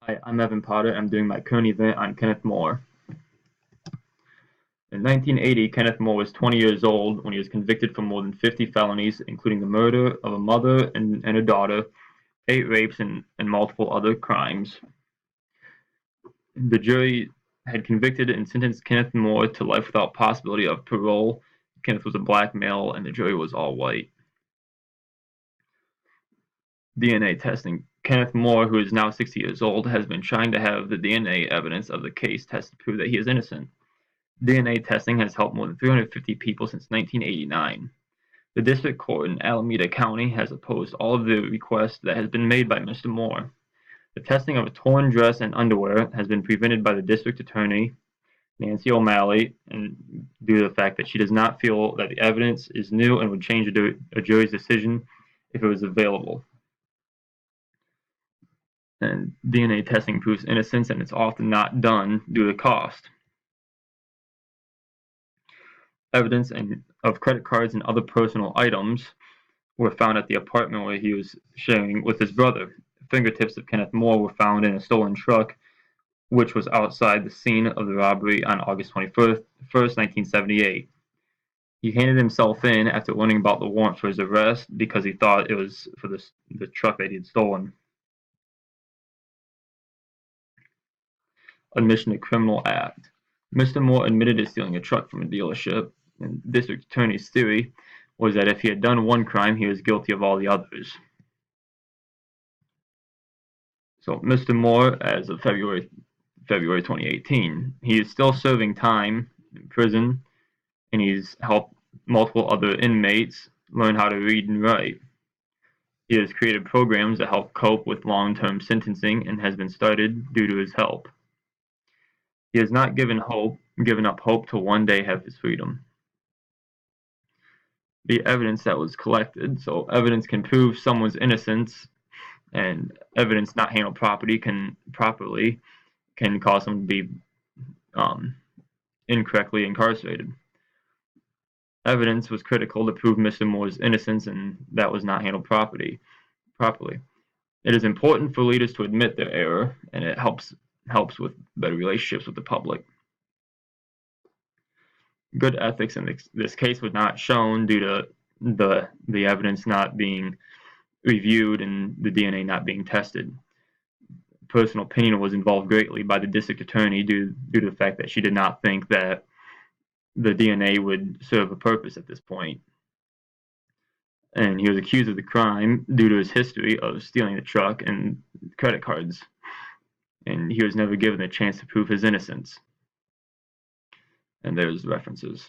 Hi, I'm Evan Potter. I'm doing my current event on Kenneth More. In 1980, Kenneth More was 20 years old when he was convicted for more than 50 felonies, including the murder of a mother and a daughter, 8 rapes, and multiple other crimes. The jury had convicted and sentenced Kenneth More to life without possibility of parole. Kenneth was a black male, and the jury was all white. DNA testing. Kenneth More, who is now 60 years old, has been trying to have the DNA evidence of the case tested to prove that he is innocent. DNA testing has helped more than 350 people since 1989. The district court in Alameda County has opposed all of the requests that has been made by Mr. More. The testing of a torn dress and underwear has been prevented by the district attorney, Nancy O'Malley, and due to the fact that she does not feel that the evidence is new and would change a jury's decision if it was available. And DNA testing proves innocence, and it's often not done due to cost. Evidence of credit cards and other personal items were found at the apartment where he was sharing with his brother. Fingertips of Kenneth More were found in a stolen truck, which was outside the scene of the robbery on August 21st, 1978. He handed himself in after learning about the warrant for his arrest because he thought it was for the truck that he had stolen. Admission to criminal act. Mr. More admitted to stealing a truck from a dealership, and the district attorney's theory was that if he had done one crime, he was guilty of all the others. So Mr. More, as of February 2018, he is still serving time in prison, and he's helped multiple other inmates learn how to read and write. He has created programs that help cope with long-term sentencing and has been started due to his help. He has not given up hope to one day have his freedom. The evidence that was collected. So evidence can prove someone's innocence, and evidence not handled properly can cause someone to be incorrectly incarcerated. Evidence was critical to prove Mr. Moore's innocence, and that was not handled properly. It is important for leaders to admit their error, and it helps with better relationships with the public. Good ethics in this case was not shown due to the evidence not being reviewed and the DNA not being tested. Personal opinion was involved greatly by the district attorney due to the fact that she did not think that the DNA would serve a purpose at this point. And he was accused of the crime due to his history of stealing the truck and credit cards. And he was never given a chance to prove his innocence. And there's references.